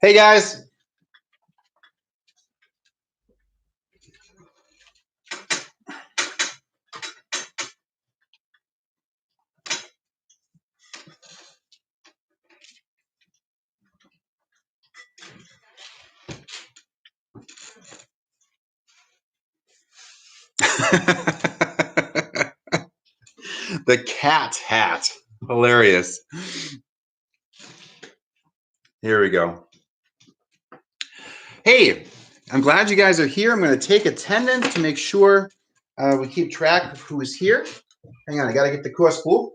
Hey guys. The cat hat. Hilarious. Here we go. Hey, I'm glad you guys are here. I'm going to take attendance to make sure we keep track of who is here. Hang on, I got to get the course book.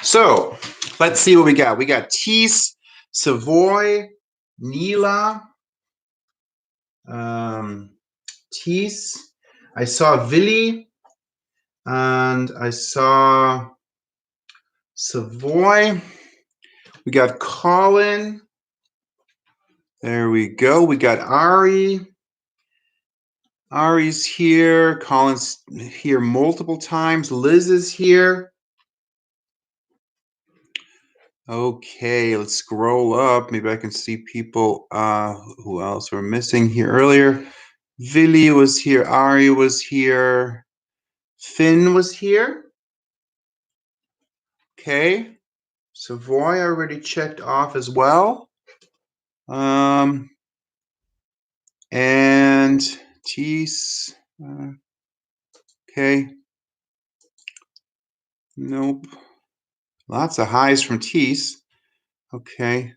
So, let's see what we got. We got Tees, Savoy, Neela, Tees. I saw Villy, and I saw Savoy. We got Colin. There we go. We got Ari. Ari's here. Colin's here multiple times. Liz is here. Okay, let's scroll up. Maybe I can see people who else were missing here earlier. Villy was here. Ari was here. Finn was here. Okay. Savoy already checked off as well. And Tees. Okay. Nope. Lots of highs from Tees. Okay.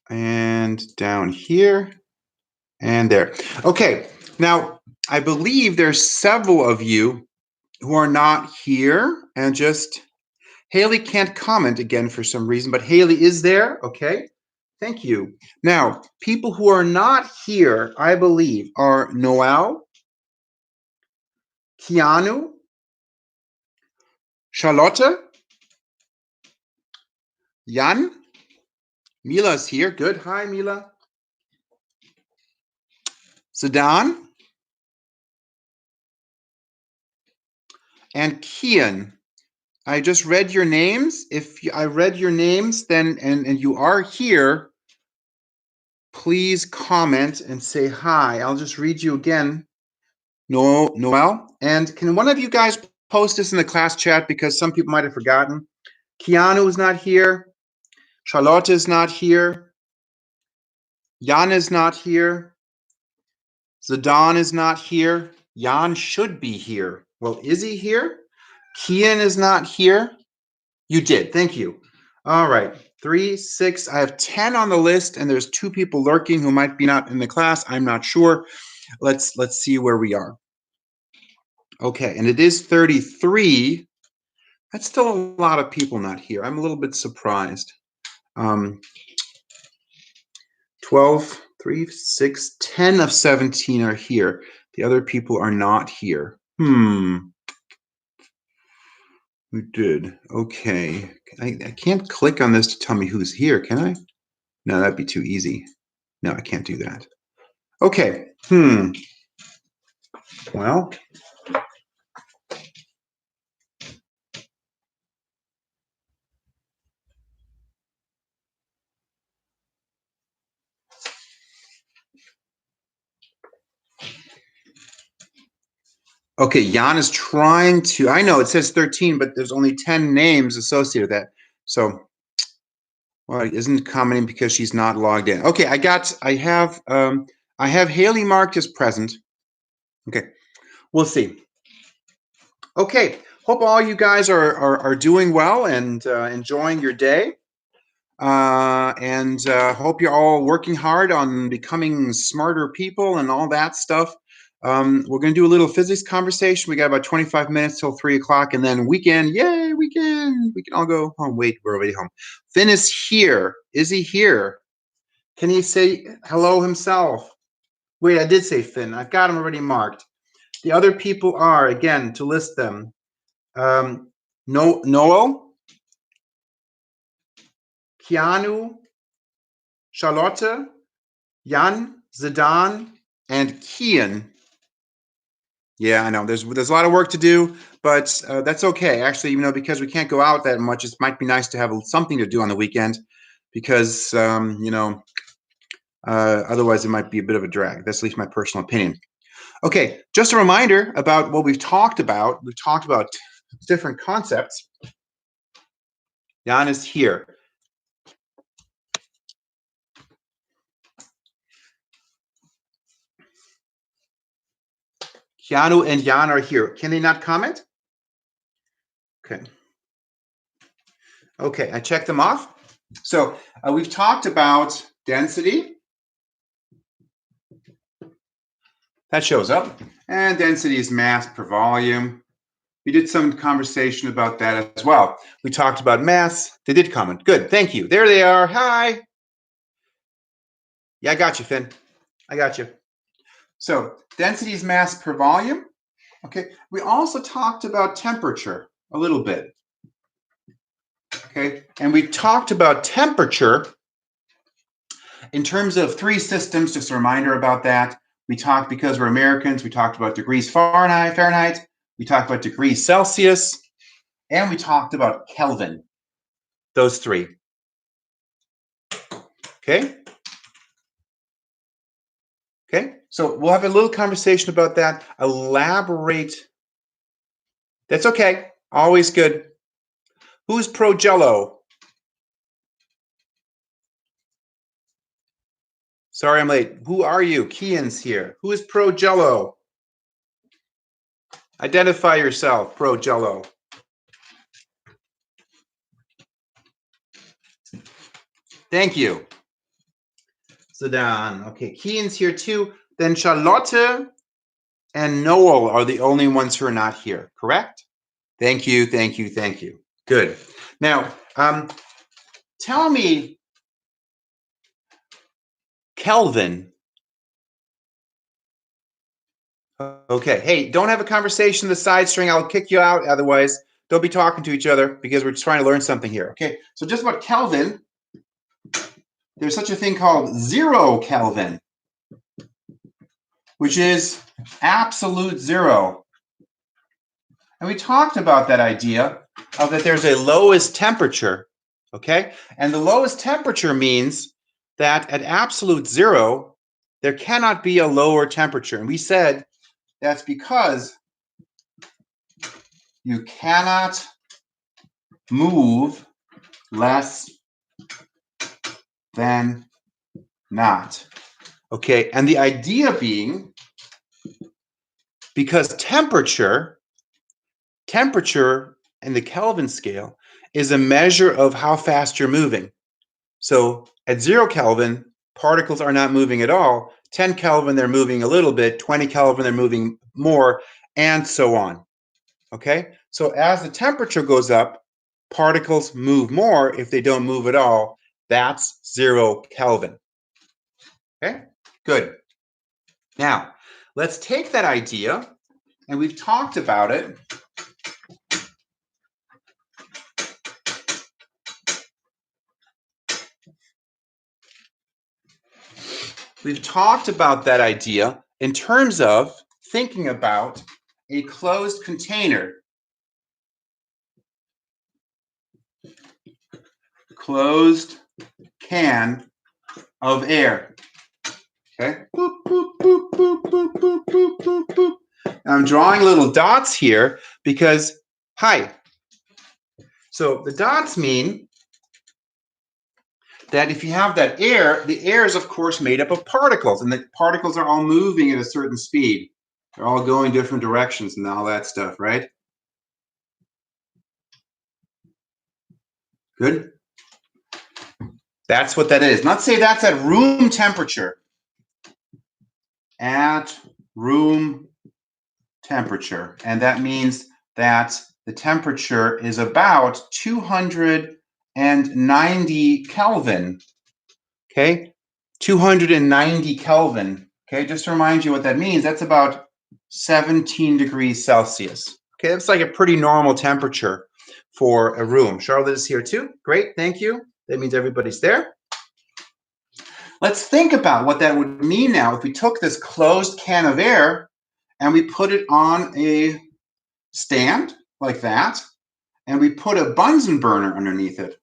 And down here and there. Okay. Now, I believe there's several of you who are not here, and just Haley can't comment again for some reason, but Haley is there. Okay. Thank you. Now, people who are not here, I believe, are Noel, Keanu, Charlotte, Jan, Mila's here. Good. Hi, Mila. Zidane, and Kian. I just read your names. If I read your names, then and you are here, please comment and say hi. I'll just read you again. Noel. And can one of you guys post this in the class chat, because some people might have forgotten? Keanu is not here. Charlotte is not here. Jan is not here. Zidane is not here. Jan should be here. Well, is he here? Kian is not here. You did. Thank you. All right. 3, 6. I have 10 on the list, and there's 2 people lurking who might be not in the class. I'm not sure. Let's see where we are. Okay, and it is 33. That's still a lot of people not here. I'm a little bit surprised. 12, 3, 6, 10 of 17 are here. The other people are not here. We did. Okay. I can't click on this to tell me who's here, can I? No, that'd be too easy. No, I can't do that. Okay. Well. Okay, Jan is trying to, I know it says 13, but there's only 10 names associated with that. So, well, it isn't commenting because she's not logged in. Okay, I have Haley marked as present. Okay, we'll see. Okay, hope all you guys are doing well and enjoying your day. And hope you're all working hard on becoming smarter people and all that stuff. We're going to do a little physics conversation. We got about 25 minutes till 3 o'clock, and then weekend. Yay, weekend. We can all go home. Wait, we're already home. Finn is here. Is he here? Can he say hello himself? Wait, I did say Finn. I've got them already marked. The other people are, again, to list them, Noel, Keanu, Charlotte, Jan, Zidane, and Kian. Yeah, I know. There's a lot of work to do, but that's okay. Actually, because we can't go out that much, it might be nice to have something to do on the weekend, because otherwise it might be a bit of a drag. That's at least my personal opinion. Okay, just a reminder about what we've talked about. We've talked about different concepts. Jan is here. Keanu and Jan are here. Can they not comment? Okay. Okay, I checked them off. So we've talked about density. That shows up. And density is mass per volume. We did some conversation about that as well. We talked about mass. They did comment. Good, thank you. There they are. Hi. Yeah, I got you, Finn. I got you. So density is mass per volume. Okay, we also talked about temperature a little bit. Okay, and we talked about temperature in terms of 3 systems. Just a reminder about that. We talked, because we're Americans, we talked about degrees Fahrenheit, we talked about degrees Celsius, and we talked about Kelvin. Those 3. Okay? Okay, so we'll have a little conversation about that. Elaborate. That's okay. Always good. Who's pro Jello? Sorry I'm late. Who are you? Kian's here. Who is pro Jello? Identify yourself, pro Jello. Thank you. Zidane. Okay, Kian's here too. Then Charlotte and Noel are the only ones who are not here, correct? Thank you, thank you, thank you. Good. Now, tell me, Kelvin. Okay, hey, don't have a conversation in the side string. I'll kick you out otherwise. Don't be talking to each other, because we're just trying to learn something here. Okay, so just about Kelvin, there's such a thing called 0 Kelvin, which is absolute 0. And we talked about that idea of that there's a lowest temperature, okay? And the lowest temperature means that at absolute 0, there cannot be a lower temperature. And we said that's because you cannot move less than not. Okay, and the idea being, because temperature in the Kelvin scale is a measure of how fast you're moving. So at 0 Kelvin, particles are not moving at all. 10 Kelvin, they're moving a little bit. 20 Kelvin, they're moving more, and so on. Okay, so as the temperature goes up, particles move more. If they don't move at all, that's 0 Kelvin. Okay, good. Now, let's take that idea, and we've talked about it. We've talked about that idea in terms of thinking about a closed container. Closed can of air. Okay. Boop, boop, boop, boop, boop, boop, boop, boop, boop. I'm drawing little dots here because, hi. So the dots mean that if you have that air, the air is of course made up of particles, and the particles are all moving at a certain speed. They're all going different directions and all that stuff, right? Good. That's what that is. Let's say that's at room temperature. At room temperature. And that means that the temperature is about 290 Kelvin. Okay? 290 Kelvin. Okay, just to remind you what that means, that's about 17 degrees Celsius. Okay, that's like a pretty normal temperature for a room. Charlotte is here too. Great, thank you. That means everybody's there. Let's think about what that would mean now if we took this closed can of air and we put it on a stand like that, and we put a Bunsen burner underneath it.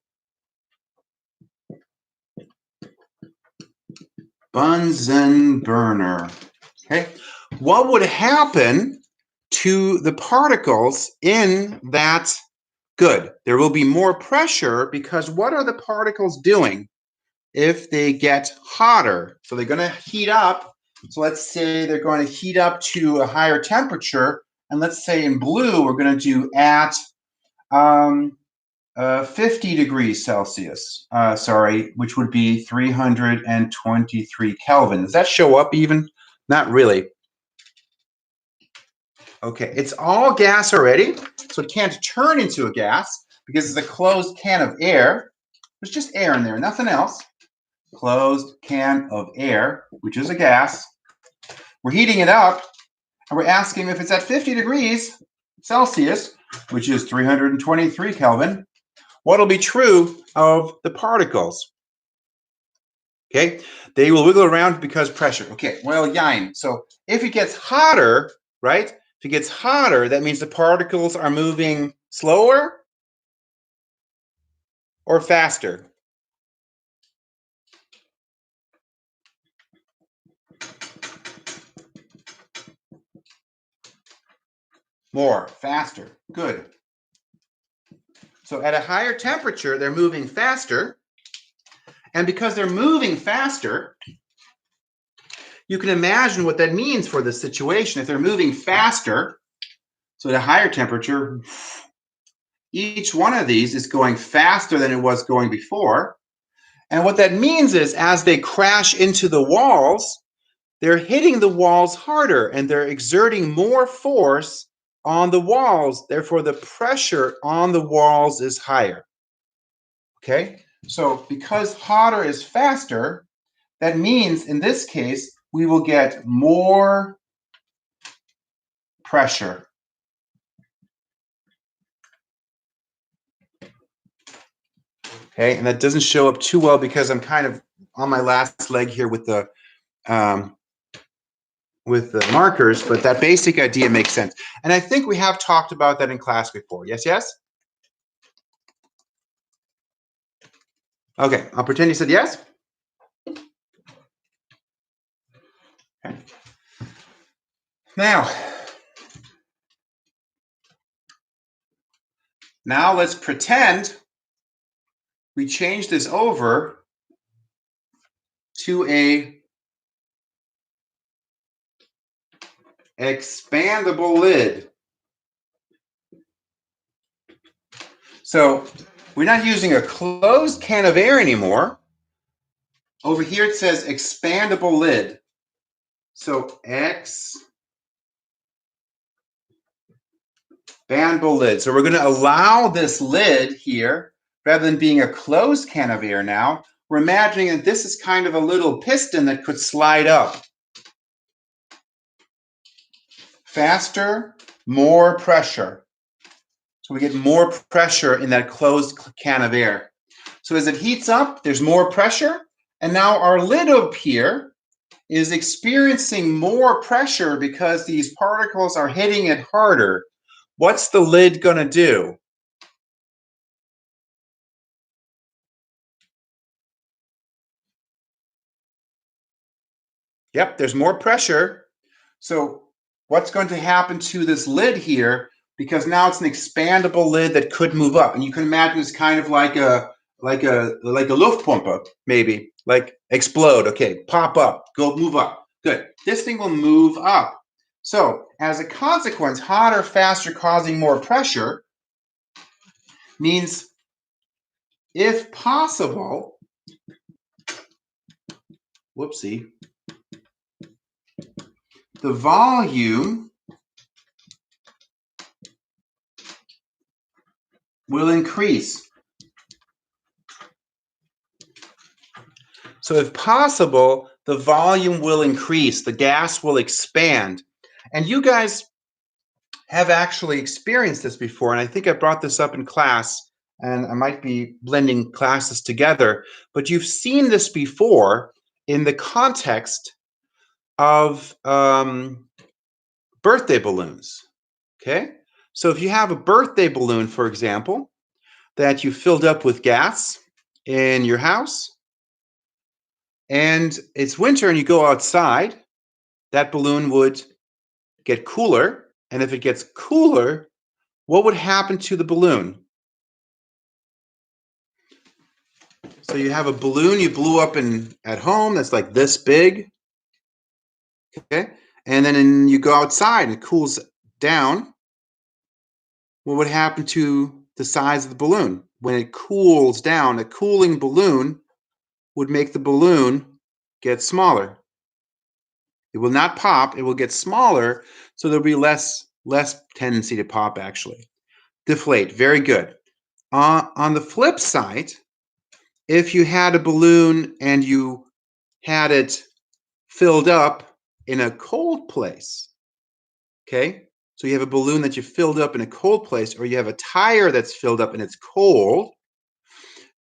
Bunsen burner. Okay, what would happen to the particles in that? Good. There will be more pressure because what are the particles doing if they get hotter? So they're going to heat up. So let's say they're going to heat up to a higher temperature. And let's say in blue, we're going to do at 50 degrees Celsius, which would be 323 Kelvin. Does that show up even? Not really. Okay, it's all gas already, so it can't turn into a gas because it's a closed can of air. There's just air in there, nothing else. Closed can of air, which is a gas. We're heating it up, and we're asking if it's at 50 degrees Celsius, which is 323 Kelvin, what'll be true of the particles? Okay, they will wiggle around because pressure. Okay, well, yine. So if it gets hotter, right? If it gets hotter, that means the particles are moving slower or faster. More, faster. Good. So at a higher temperature, they're moving faster. And because they're moving faster, you can imagine what that means for this situation. If they're moving faster, so at a higher temperature, each one of these is going faster than it was going before. And what that means is as they crash into the walls, they're hitting the walls harder and they're exerting more force on the walls. Therefore, the pressure on the walls is higher. Okay? So because hotter is faster, that means in this case, we will get more pressure. Okay, and that doesn't show up too well because I'm kind of on my last leg here with the markers, but that basic idea makes sense. And I think we have talked about that in class before. Yes, yes? Okay, I'll pretend you said yes. Okay. Now let's pretend we change this over to a expandable lid. So we're not using a closed can of air anymore. Over here it says expandable lid. So expandable lid. So we're going to allow this lid here, rather than being a closed can of air now, we're imagining that this is kind of a little piston that could slide up. Faster, more pressure. So we get more pressure in that closed can of air. So as it heats up, there's more pressure. And now our lid up here is experiencing more pressure because these particles are hitting it harder. What's the lid going to do? Yep, there's more pressure. So what's going to happen to this lid here? Because now it's an expandable lid that could move up, and you can imagine it's kind of like a Luftpumpe, maybe like explode. Okay, pop up, go move up. Good. This thing will move up. So as a consequence, hotter, faster, causing more pressure means, if possible, whoopsie, the volume will increase. So if possible, the volume will increase, the gas will expand. And you guys have actually experienced this before, and I think I brought this up in class, and I might be blending classes together, but you've seen this before in the context of birthday balloons, okay? So if you have a birthday balloon, for example, that you filled up with gas in your house, and it's winter and you go outside, that balloon would get cooler, and if it gets cooler, what would happen to the balloon? So you have a balloon you blew up at home that's like this big, okay? And then you go outside and it cools down. What would happen to the size of the balloon? When it cools down, a cooling balloon would make the balloon get smaller. It will not pop, it will get smaller, so there'll be less tendency to pop actually. Deflate, very good. On the flip side, if you had a balloon and you had it filled up in a cold place, okay? So you have a balloon that you filled up in a cold place, or you have a tire that's filled up and it's cold,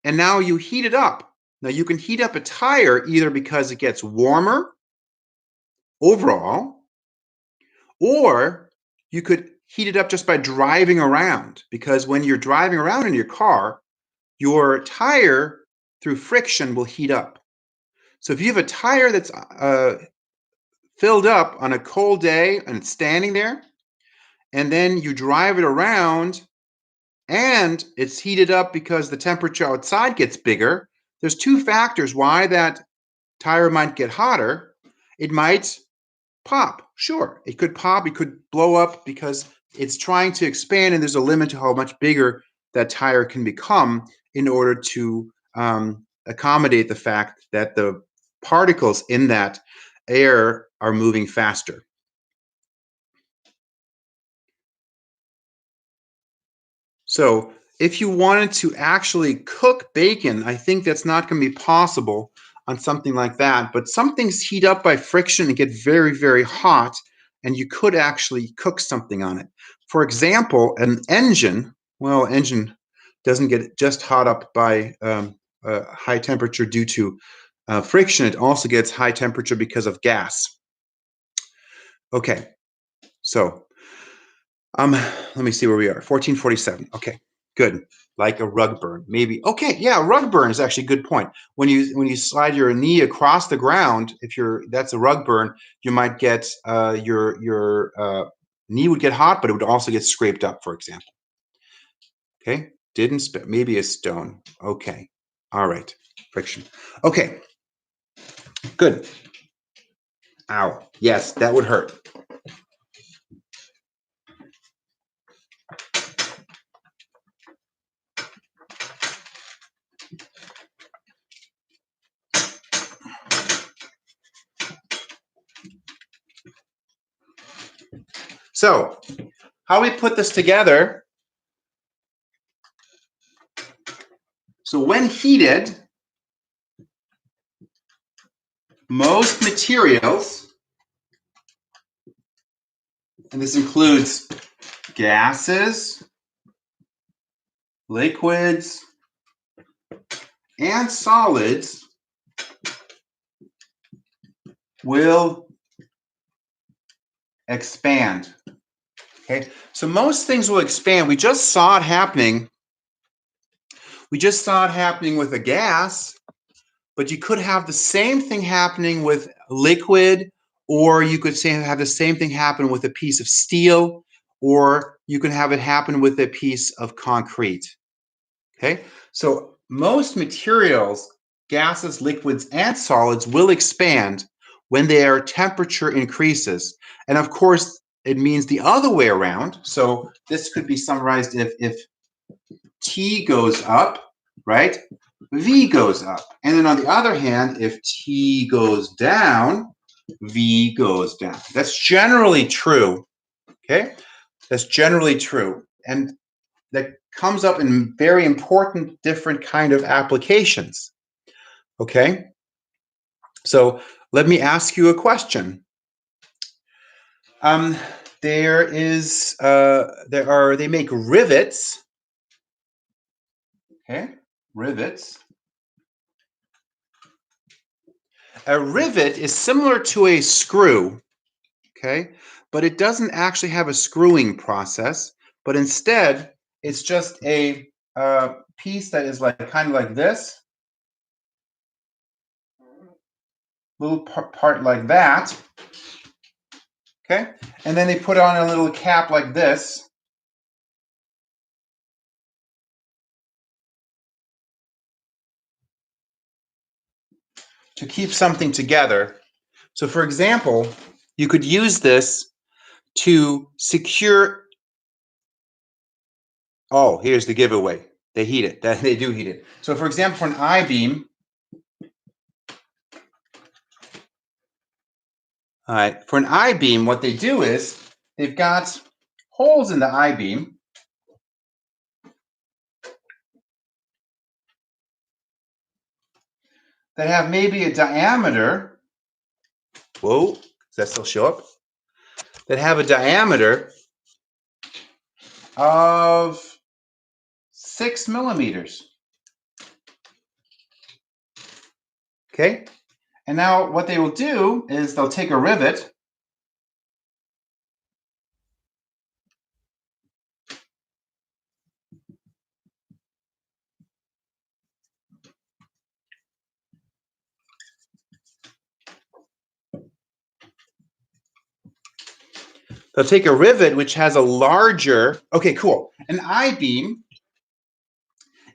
and now you heat it up. Now you can heat up a tire either because it gets warmer overall, or you could heat it up just by driving around, because when you're driving around in your car, your tire through friction will heat up. So if you have a tire that's filled up on a cold day and it's standing there, and then you drive it around and it's heated up because the temperature outside gets bigger, there's two factors why that tire might get hotter. It might pop. Sure, it could pop, it could blow up because it's trying to expand, and there's a limit to how much bigger that tire can become in order to accommodate the fact that the particles in that air are moving faster. So if you wanted to actually cook bacon, I think that's not going to be possible on something like that. But some things heat up by friction and get very, very hot, and you could actually cook something on it. For example, an engine, well, engine doesn't get just hot up by high temperature due to friction. It also gets high temperature because of gas. Okay, so let me see where we are. 1447. Okay, good. Like a rug burn, maybe. Okay, yeah, rug burn is actually a good point. When you slide your knee across the ground, that's a rug burn, you might get your knee would get hot, but it would also get scraped up, for example. Okay, didn't spit. Maybe a stone. Okay, all right, friction. Okay, good. Ow. Yes, that would hurt. So, how we put this together? So when heated, most materials, and this includes gases, liquids, and solids, will expand. Okay, so most things will expand. We just saw it happening. We just saw it happening with a gas, but you could have the same thing happening with liquid, or you could have the same thing happen with a piece of steel, or you can have it happen with a piece of concrete. Okay, so most materials, gases, liquids, and solids will expand when their temperature increases. And of course, it means the other way around. So this could be summarized if T goes up, right? V goes up. And then on the other hand, if T goes down, V goes down. That's generally true. Okay? That's generally true. And that comes up in very important different kind of applications. Okay? So let me ask you a question. They make rivets. Okay, rivets. A rivet is similar to a screw, okay, but it doesn't actually have a screwing process, but instead it's just a piece that is like kind of like this, little part like that, okay, and then they put on a little cap like this. To keep something together. So for example, you could use this to secure. Oh, here's the giveaway. They heat it. They do heat it. So for example, for an I-beam, all right, for an I-beam, what they do is they've got holes in the I-beam that have maybe a diameter. Whoa, does that still show up? That have a diameter of 6 millimeters. Okay, and now what they will do is they'll take a rivet. They'll take a rivet which has a larger. Okay, cool. An I-beam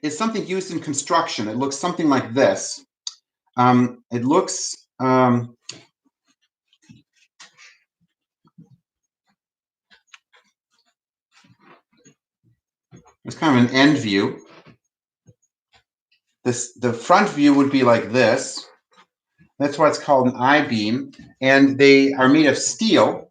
is something used in construction. It looks something like this. It looks it's kind of an end view. The front view would be like this. That's why it's called an I-beam, and they are made of steel.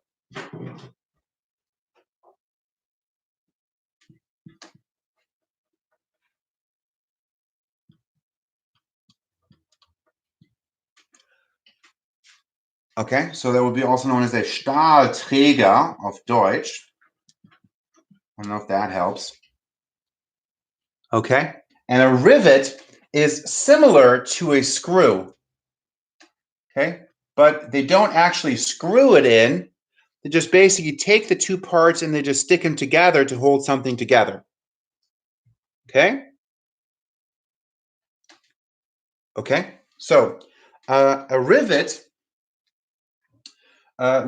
Okay, so that would be also known as a Stahlträger auf Deutsch. I don't know if that helps. Okay, and a rivet is similar to a screw. Okay, but they don't actually screw it in. They just basically take the two parts and they just stick them together to hold something together. Okay? Okay, so a rivet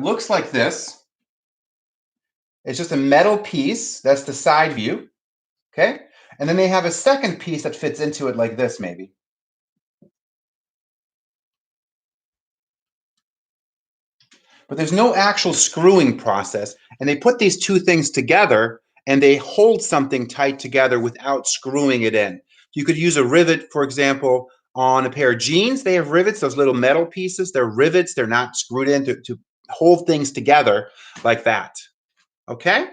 looks like this. It's just a metal piece. That's the side view. Okay, and then they have a second piece that fits into it like this, maybe. But there's no actual screwing process. And they put these two things together and they hold something tight together without screwing it in. You could use a rivet, for example, on a pair of jeans. They have rivets, those little metal pieces. They're rivets. They're not screwed in to hold things together like that. Okay,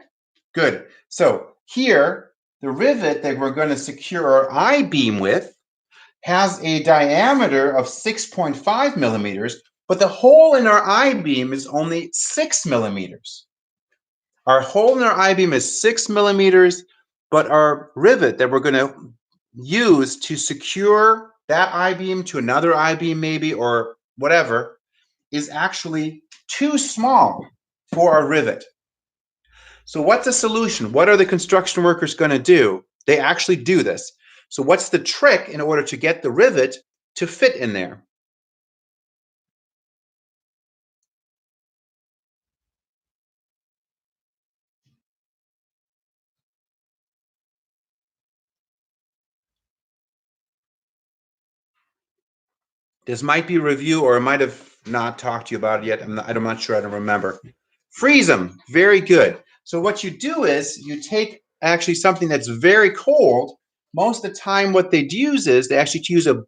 good. So here, the rivet that we're going to secure our I-beam with has a diameter of 6.5 millimeters, but the hole in our I-beam is only 6 millimeters. Our hole in our I-beam is 6 millimeters, but our rivet that we're going to use to secure that I-beam to another I-beam maybe, or whatever, is actually too small for our rivet. So what's the solution? What are the construction workers going to do? They actually do this. So what's the trick in order to get the rivet to fit in there? This might be a review, or I might have not talked to you about it yet. I'm not sure. I don't remember. Freeze them. Very good. So what you do is you take actually something that's very cold. Most of the time what they'd use is they actually use a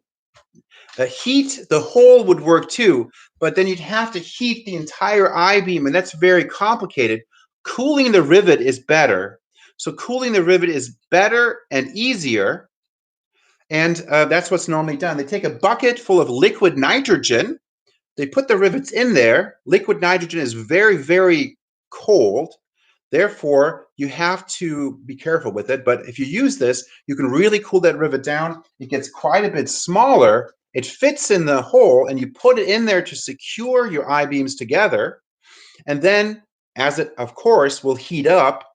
heat. The hole would work too, but then you'd have to heat the entire I-beam, and that's very complicated. Cooling the rivet is better. So cooling the rivet is better and easier, and that's what's normally done. They take a bucket full of liquid nitrogen, they put the rivets in there. Liquid nitrogen is very, very cold. Therefore, you have to be careful with it. But if you use this, you can really cool that rivet down. It gets quite a bit smaller. It fits in the hole, and you put it in there to secure your I-beams together. And then, as it, of course, will heat up,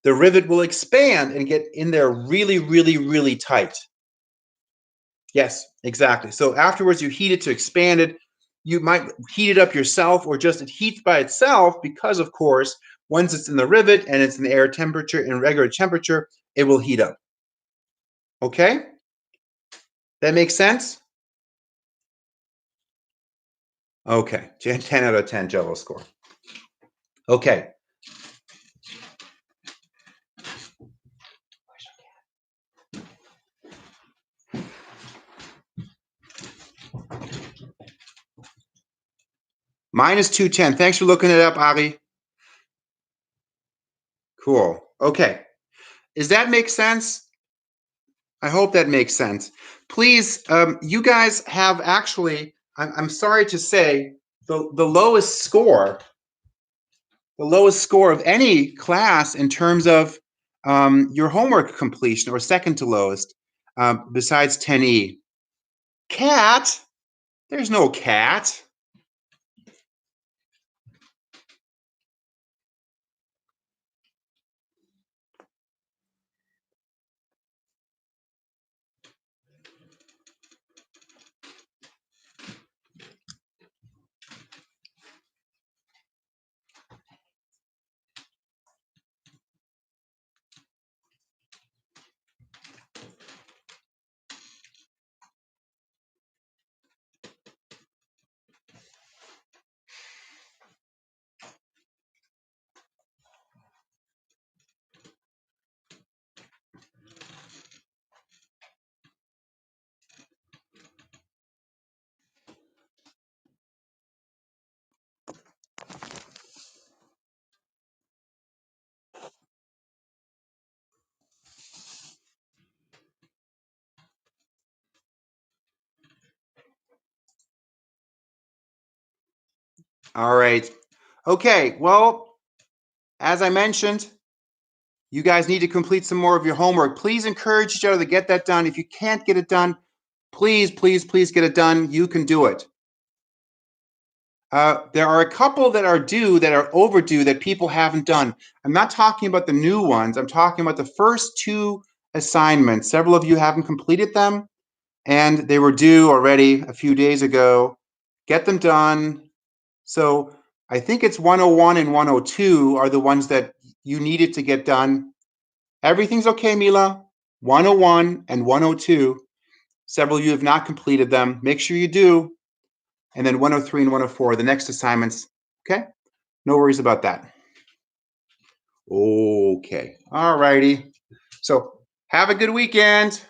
the rivet will expand and get in there really, really, really tight. Yes, exactly. So afterwards, you heat it to expand it. You might heat it up yourself, or just it heats by itself because, of course, once it's in the rivet and it's in the air temperature, in regular temperature, it will heat up. Okay? That makes sense? Okay. 10 out of 10 Jello score. Okay. Minus 210. Thanks for looking it up, Ari. Cool. Okay. Does that make sense? I hope that makes sense. Please, you guys have actually, I'm sorry to say, the lowest score, of any class in terms of your homework completion, or second to lowest, besides 10E. Cat? There's no cat. All right. Okay, well, as I mentioned, you guys need to complete some more of your homework. Please encourage each other to get that done. If you can't get it done, please, please, please get it done. You can do it. There are a couple that are due, that are overdue, that people haven't done. I'm not talking about the new ones. I'm talking about the first two assignments. Several of you haven't completed them, and they were due already a few days ago. Get them done. So I think it's 101 and 102 are the ones that you needed to get done. Everything's okay, Mila. 101 and 102. Several of you have not completed them. Make sure you do. And then 103 and 104, the next assignments. Okay? No worries about that. Okay. All righty. So have a good weekend.